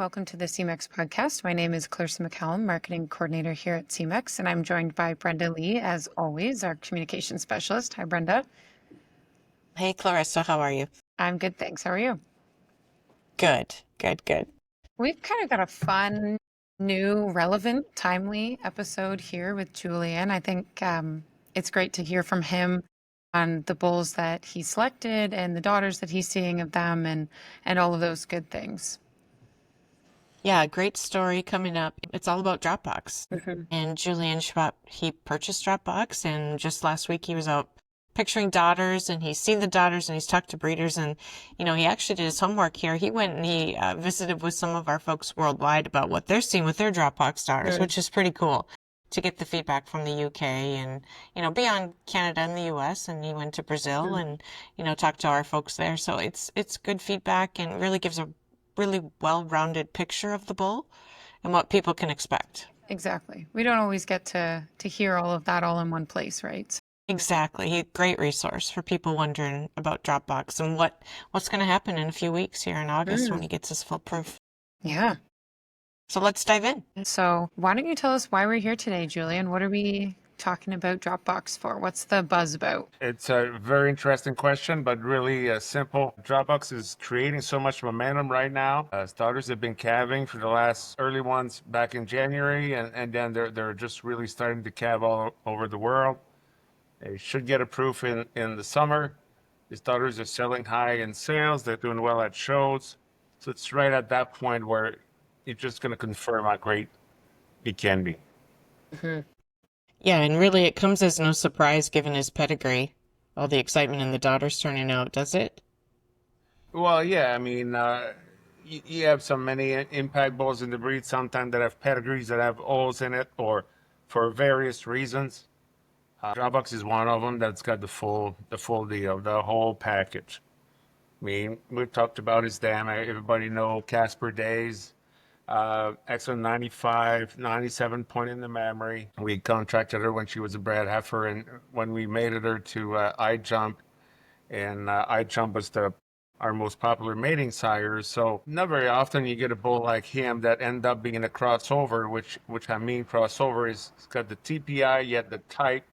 welcome to the Semex podcast. My name is Clarissa McCallum, Marketing Coordinator here at Semex, and I'm joined by Brenda Lee, as always, our Communication Specialist. Hi, Brenda. Hey, Clarissa, how are you? I'm good, thanks. How are you? Good. We've kind of got a fun, new, relevant, timely episode here with Julien. I think it's great to hear from him on the bulls that he selected and the daughters that he's seeing of them and all of those good things. Yeah, great story coming up. It's all about Dropbox. Mm-hmm. And Julien Chabot, he purchased Dropbox, and just last week he was out picturing daughters, and he's seen the daughters, and he's talked to breeders, and, he actually did his homework here. He went and he visited with some of our folks worldwide about what they're seeing with their Dropbox daughters, which is pretty cool to get the feedback from the UK and, beyond Canada and the US. And he went to Brazil and, talked to our folks there. So it's good feedback and really gives a really well-rounded picture of the bull and what people can expect. Exactly. We don't always get to hear all of that all in one place, right? Exactly. Great resource for people wondering about Dropbox and what's going to happen in a few weeks here in August when he gets his full proof. Yeah. So let's dive in. So why don't you tell us why we're here today, Julien? What are we talking about Dropbox for? What's the buzz about? It's a very interesting question, but really simple. Dropbox is creating so much momentum right now. Starters have been calving for the last early ones back in January, and then they're just really starting to calve all over the world. They should get approved in the summer. The starters are selling high in sales. They're doing well at shows. So it's right at that point where it's just going to confirm how great it can be. Mm-hmm. Yeah, and really it comes as no surprise given his pedigree. All the excitement in the daughters turning out, does it? Well, yeah, I mean, you have so many impact bulls in the breed sometimes that have pedigrees that have O's in it or for various reasons. Dropbox is one of them that's got the full deal, the whole package. I mean, we've talked about his dam. Everybody know Casper Days. Excellent 95, 97 point in the memory. We contracted her when she was a bred heifer, and when we mated her to iJump, and iJump was our most popular mating sire. So not very often you get a bull like him that end up being a crossover, which I mean crossover is it's got the TPI yet the type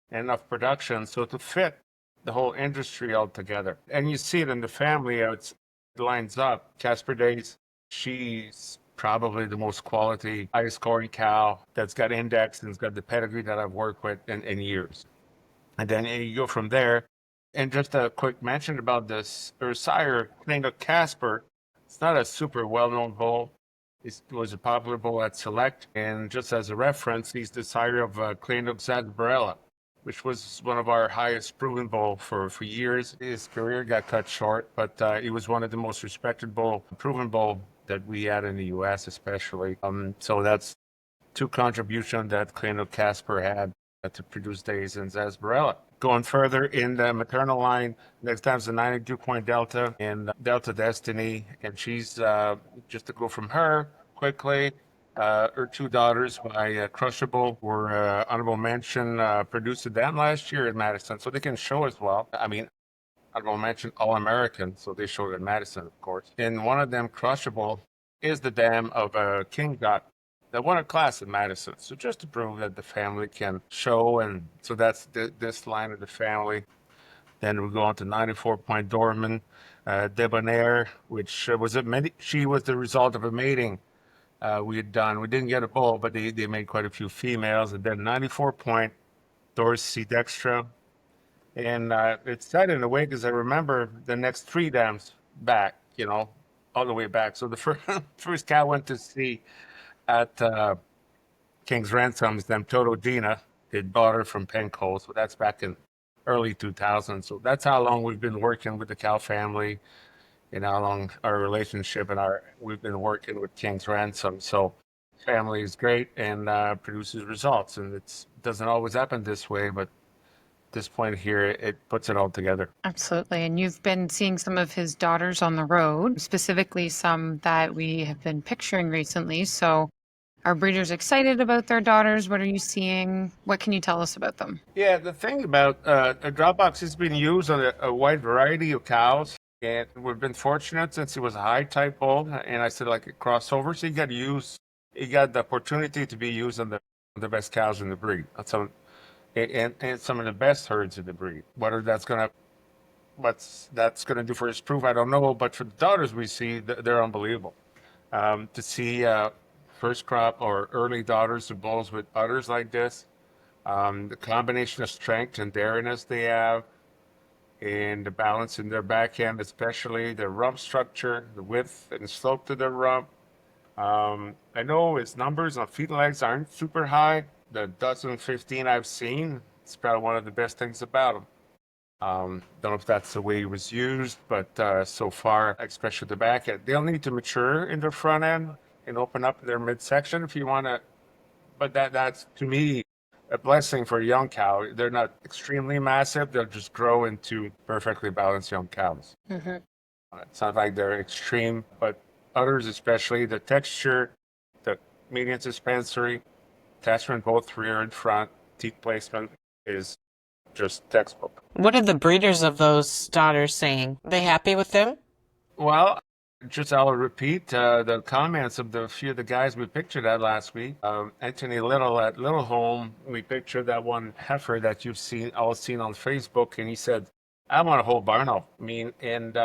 and enough production, so to fit the whole industry altogether. And you see it in the family, it lines up. Casper Days, she's probably the most quality, highest scoring cow that's got index and has got the pedigree that I've worked with in years. And then you go from there. And just a quick mention about this, her sire, Casper, it's not a super well-known bull. It was a popular bull at Select. And just as a reference, he's the sire of Zarbarella, which was one of our highest proven bull for years. His career got cut short, but he was one of the most respected proven bull that we had in the U.S. especially. So that's two contributions that Casper had to produce days in Zarbarella. Going further in the maternal line, next time's the 92 point Delta and Delta Destiny, and she's just to go from her quickly. Her two daughters by Crushable were honorable mention produced to them last year in Madison, so they can show as well. I mean, honorable mention All-American, so they showed at Madison, of course. And one of them, Crushable, is the dam of a King Dot that won a class at Madison. So just to prove that the family can show, and so that's this line of the family. Then we go on to 94 point Dorman, Debonair, which she was the result of a mating we had done. We didn't get a bull, but they made quite a few females. And then 94 point Dorsey Dextra. And it's sad in a way because I remember the next three dams back, all the way back. So the first cow went to see at Kings-Ransom's, them Toto Gina, they bought her from Penco. So that's back in early 2000s. So that's how long we've been working with the cow family and how long our relationship we've been working with Kings-Ransom. So family is great and produces results. And it doesn't always happen this way, but this point here, it puts it all together. Absolutely. And you've been seeing some of his daughters on the road, specifically some that we have been picturing recently. So are breeders excited about their daughters? What are you seeing? What can you tell us about them? Yeah, the thing about a Dropbox has been used on a wide variety of cows. And we've been fortunate since he was a high type bull, and I said like a crossover, so he got the opportunity to be used on the best cows in the breed. And some of the best herds in the breed. Whether what's that's gonna do for his proof, I don't know. But for the daughters we see, they're unbelievable. To see first crop or early daughters of bulls with udders like this, the combination of strength and dariness they have, and the balance in their backhand, especially the rump structure, the width and slope to the rump. I know his numbers on feet and legs aren't super high. The dozen 15 I've seen, it's probably one of the best things about him. Don't know if that's the way he was used, but so far, especially the back end, they'll need to mature in the front end and open up their midsection if you want to. But that's to me a blessing for a young cow. They're not extremely massive; they'll just grow into perfectly balanced young cows. Hmm. It's not like they're extreme, but others, especially the texture, the median suspensory attachment, both rear and front, teeth placement is just textbook. What are the breeders of those daughters saying? They happy with them? Well, just I'll repeat the comments of the few of the guys we pictured at last week. Anthony Little at Little Home, we pictured that one heifer that you've all seen on Facebook, and he said, "I want a whole barn up." I mean, and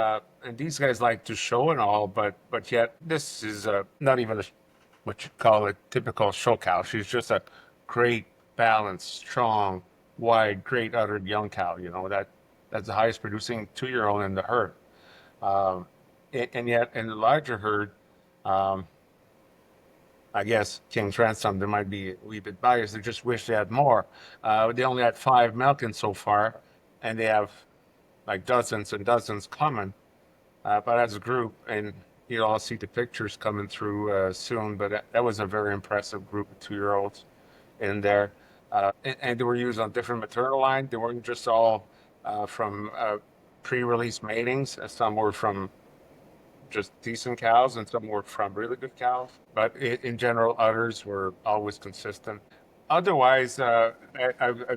these guys like to show and all, but yet this is not even what you call a typical show cow. She's just a great, balanced, strong, wide, great uddered young cow. You know that's the highest producing 2-year-old in the herd. Um, and yet in the larger herd, um, I guess Kings-Ransom, there might be a wee bit biased. They just wish they had more. They only had 5 milking so far, and they have like dozens and dozens coming. But as a group, and you'll all see the pictures coming through soon, but that was a very impressive group of 2-year-olds in there. And they were used on different maternal lines. They weren't just all from pre-release matings. Some were from just decent cows, and some were from really good cows. But in general, udders were always consistent. Otherwise, I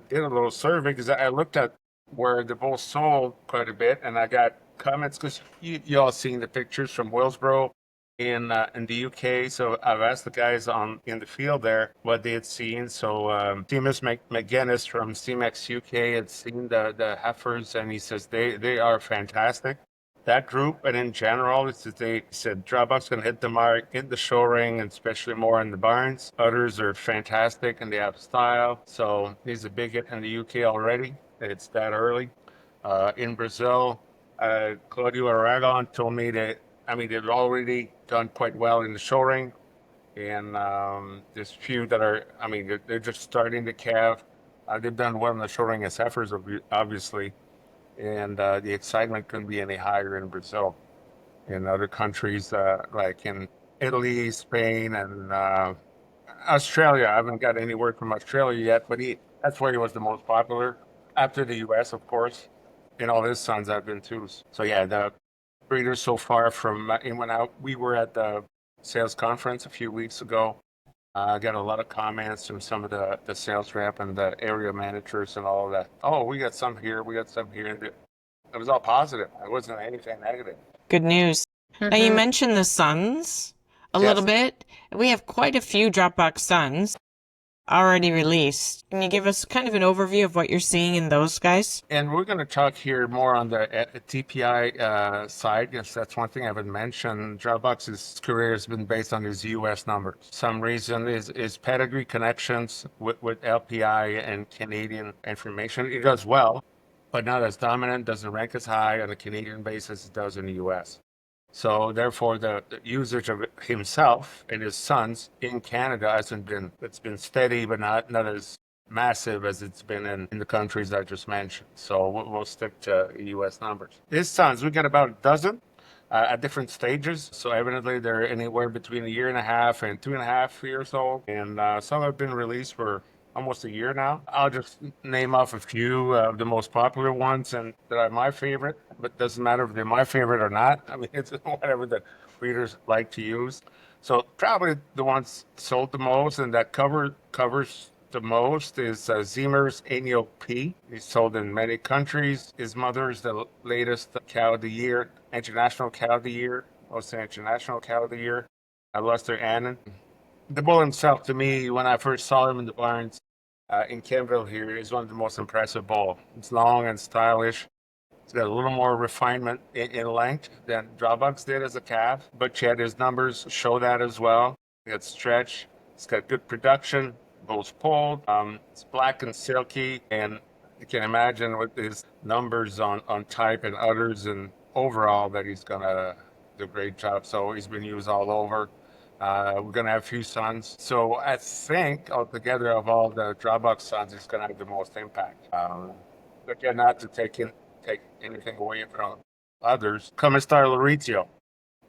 did a little survey because I looked at where the bulls sold quite a bit, and I got comments because you all seen the pictures from Willsboro in the UK. So I've asked the guys in the field there what they had seen. So Seamus McGuinness from Semex UK had seen the heifers, and he says they are fantastic. That group, and in general, it's that they said Dropbox going to hit the mark in the show ring, and especially more in the barns. Udders are fantastic, and they have style. So he's a big hit in the UK already. It's that early. In Brazil, Claudio Aragon told me that, I mean, they've already done quite well in the show ring. And there's few that are, I mean, they're just starting to calve. They've done well in the show ring as heifers, obviously. And the excitement couldn't be any higher in Brazil. In other countries, like in Italy, Spain, and Australia, I haven't got any word from Australia yet, but that's where he was the most popular. After the US, of course, and all his sons have been too. So yeah, the breeders so far from in and out. We were at the sales conference a few weeks ago. I got a lot of comments from some of the sales rep and the area managers and all of that. Oh, we got some here, we got some here. And it was all positive. It wasn't anything negative. Good news. Now, you Hmm. mentioned the sons a little Yes. bit. We have quite a few Dropbox sons already released. Can you give us kind of an overview of what you're seeing in those guys? And we're going to talk here more on the TPI side. Yes, that's one thing I haven't mentioned. Dropbox's career has been based on his U.S. numbers. Some reason is pedigree connections with LPI and Canadian information. It does well, but not as dominant, doesn't rank as high on a Canadian basis as it does in the U.S. So therefore, the usage of himself and his sons in Canada it's been steady, but not as massive as it's been in the countries I just mentioned. So we'll stick to U.S. numbers. His sons, we got about a dozen at different stages. So evidently they're anywhere between 1.5 and 2.5 years old. And some have been released for almost a year now. I'll just name off a few of the most popular ones and that are my favorite, but doesn't matter if they're my favorite or not. I mean, it's whatever the readers like to use. So probably the ones sold the most and that covers the most is Zimmer's Annual P. He's sold in many countries. His mother is the latest cow of the year, international cow of the year, most international cow of the year. I lost their Annan. The bull himself, to me, when I first saw him in the barns in Kenville here, is one of the most impressive bull. It's long and stylish. It's got a little more refinement in length than Dropbox did as a calf, but yet his numbers show that as well. It's stretch. It's got good production. Bull's pulled. It's black and silky, and you can imagine with his numbers on type and udders and overall that he's gonna do a great job. So he's been used all over. We're gonna have a few sons. So I think altogether of all the Dropbox sons, it's gonna have the most impact. But yeah, not to take anything away from others. Comistar Laurizio.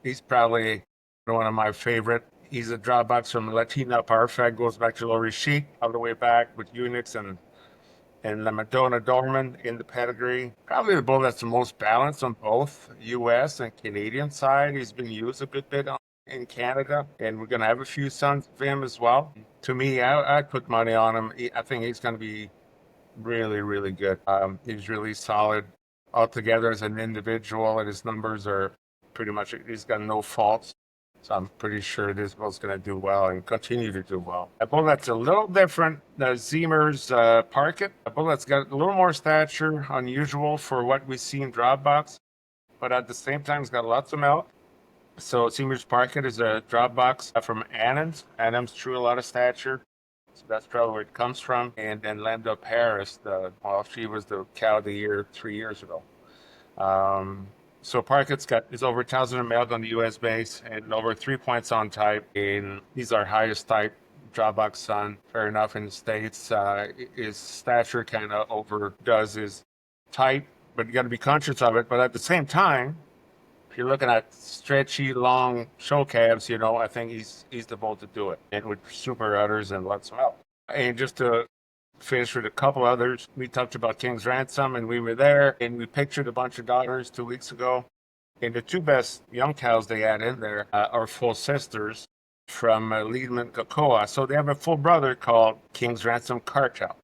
He's probably one of my favorite. He's a Dropbox from Latina Parfait, goes back to Lori Chic, all the way back with Unix and La Madonna Dorman in the pedigree. Probably the bull that's the most balanced on both US and Canadian side. He's been used a good bit in Canada, and we're going to have a few sons of him as well. To me, I'd put money on him. I think he's going to be really, really good. He's really solid altogether as an individual, and his numbers are pretty much, he's got no faults. So I'm pretty sure this bull's going to do well and continue to do well. A bull that's a little different, Zimmer's Parkett. A bull that's got a little more stature, unusual for what we see in Dropbox, but at the same time, it's got lots of milk. So Zimmer's Parkett is a Dropbox from Annans. Annans drew a lot of stature. So that's probably where it comes from. And then Lambda Paris, she was the cow of the year 3 years ago. So Parkett's is over 1,000 milk on the US base and over 3 points on type. And these are highest type Dropbox son. Fair enough in the States. His stature kind of overdoes his type, but you got to be conscious of it. But at the same time, if you're looking at stretchy, long show calves, I think he's the bull to do it. And with super udders and lots of milk. And just to finish with a couple others, we talked about Kings-Ransom, and we were there, and we pictured a bunch of daughters 2 weeks ago. And the two best young cows they had in there are full sisters from Liedman Cocoa. So they have a full brother called Kings-Ransom Cartel.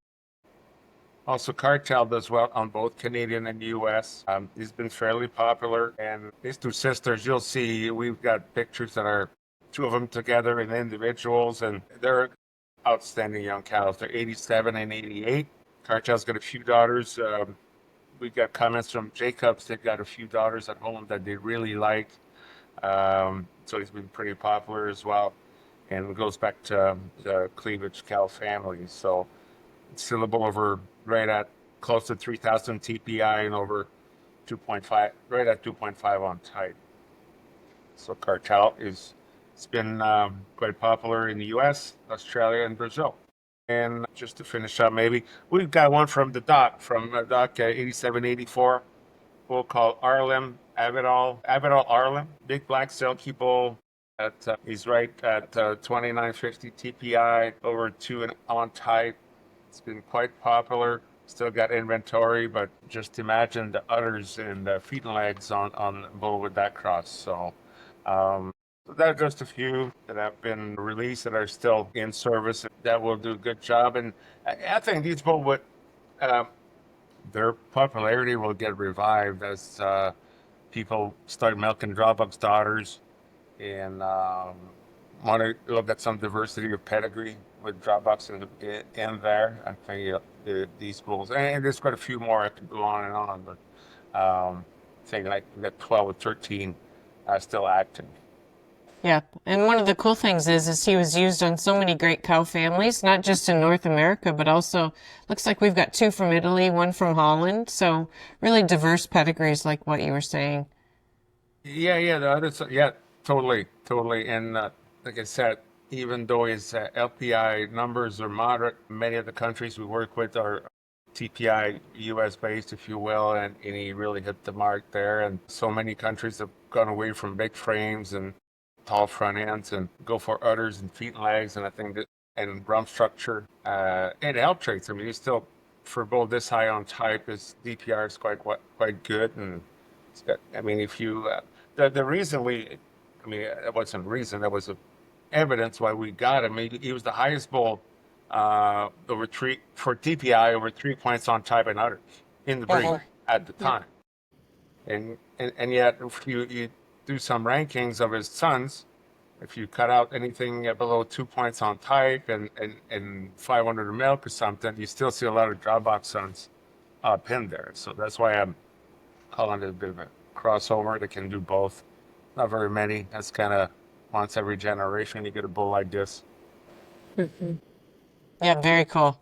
Also, Cartel does well on both Canadian and US. He's been fairly popular. And these two sisters, you'll see, we've got pictures that are two of them together and individuals, and they're outstanding young cows. They're 87 and 88. Cartel's got a few daughters. We've got comments from Jacobs. They've got a few daughters at home that they really like. So he's been pretty popular as well. And it goes back to the cleavage cow family. So it's still a bull over right at close to 3,000 TPI and over 2.5, right at 2.5 on type. So Cartel it's been quite popular in the US, Australia, and Brazil. And just to finish up, maybe we've got one from the doc, 8784. Bull called Arlim, Avidal Arlim, big black silky bull. He's right at 2950 TPI, over 2 on type. It's been quite popular. Still got inventory, but just imagine the udders and the feet and legs on bull with that cross. So there are just a few that have been released that are still in service that will do a good job. And I think these bulls would, their popularity will get revived as people start milking Dropbox daughters and want to look at some diversity of pedigree with Dropbox in there. I think these bulls, and there's quite a few more. I could go on and on, but I think like we got 12 or 13 still active. Yeah, and one of the cool things is he was used on so many great cow families, not just in North America, but also looks like we've got 2 from Italy, 1 from Holland. So really diverse pedigrees, like what you were saying. Yeah, the other side, yeah, totally. And like I said, even though his LPI numbers are moderate, many of the countries we work with are TPI US based, if you will, and he really hit the mark there. And so many countries have gone away from big frames and tall front ends and go for udders and feet and legs. And I think that, and rump structure and help traits. I mean, he's still, for both this high on type, his DPR is quite good. And it's got, I mean, if you, the reason it wasn't reason, that was evidence why we got him. He was the highest bull over three for TPI over 3 points on type and others in the breed at the time. And yet, if you do some rankings of his sons, if you cut out anything below 2 points on type and 500 milk or something, you still see a lot of Dropbox sons pinned there. So that's why I'm calling it a bit of a crossover that can do both. Not very many. That's kind of once every generation you get a bull like this. Yeah, very cool.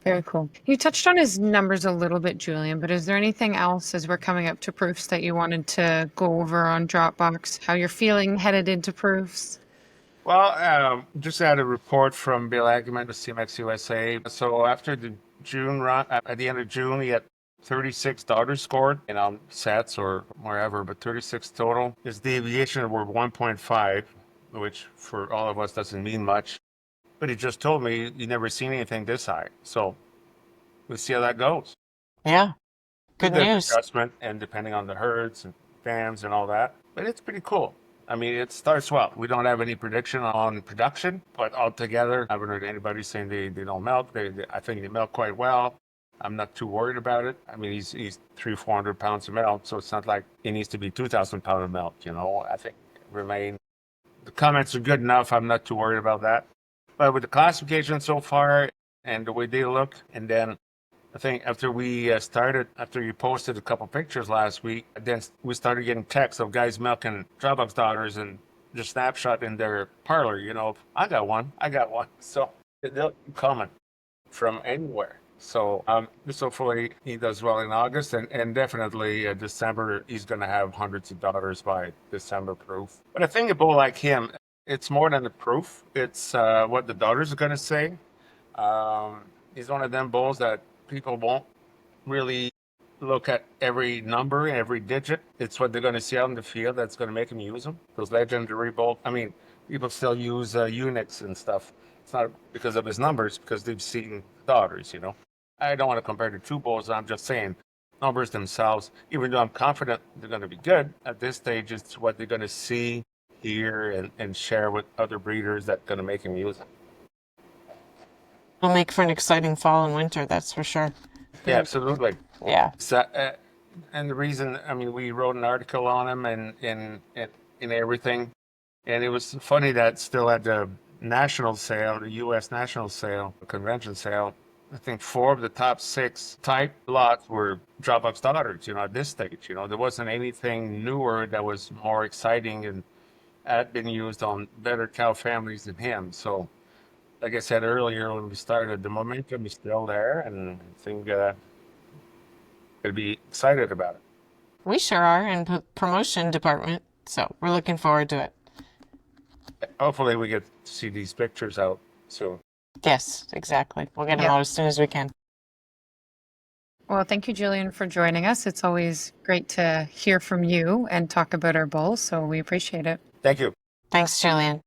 Very cool. You touched on his numbers a little bit, Julien, but is there anything else as we're coming up to proofs that you wanted to go over on Dropbox? How you're feeling headed into proofs? Well, just had a report from Bill Agneman of Semex USA. So after the June run, at the end of June, he had 36 daughters scored, sets or wherever, but 36 total. His deviation were 1.5, which for all of us doesn't mean much. But he just told me he never seen anything this high. So we'll see how that goes. Yeah. Good There's news. adjustment, and depending on the herds and dams and all that. But it's pretty cool. I mean, it starts well. We don't have any prediction on production, but altogether, I haven't heard anybody saying they don't milk. I think they milk quite well. I'm not too worried about it. I mean, he's 300-400 pounds of milk, so it's not like it needs to be 2,000 pounds of milk. I think the comments are good enough. I'm not too worried about that. But with the classification so far and the way they look, and then I think after you posted a couple pictures last week, then we started getting texts of guys milking Dropbox daughters and just snapshot in their parlor. I got one. So they'll keep coming from anywhere. So hopefully he does well in August, and definitely December he's going to have hundreds of daughters by December proof. But I think a bull like him, it's more than the proof. It's what the daughters are going to say. He's one of them bulls that people won't really look at every number and every digit. It's what they're going to see out in the field that's going to make them use them. Those legendary bulls. I mean, people still use Unix and stuff. It's not because of his numbers, because they've seen daughters, I don't want to compare the two bulls. I'm just saying numbers themselves, even though I'm confident they're going to be good, at this stage, it's what they're going to see, hear, and share with other breeders that's going to make them use them. It'll make for an exciting fall and winter, that's for sure. Yeah, absolutely. Yeah. So, and the reason, I mean, we wrote an article on him and everything, and it was funny that still at the national sale, the U.S. national sale, convention sale, I think 4 of the top 6 type lots were Dropbox daughters, at this stage. There wasn't anything newer that was more exciting and had been used on better cow families than him. So, like I said earlier when we started, the momentum is still there, and I think I'd be excited about it. We sure are in the promotion department, so we're looking forward to it. Hopefully we get to see these pictures out soon. Yes, exactly. We'll get them out as soon as we can. Well, thank you, Julien, for joining us. It's always great to hear from you and talk about our bulls, so we appreciate it. Thank you. Thanks, Julien.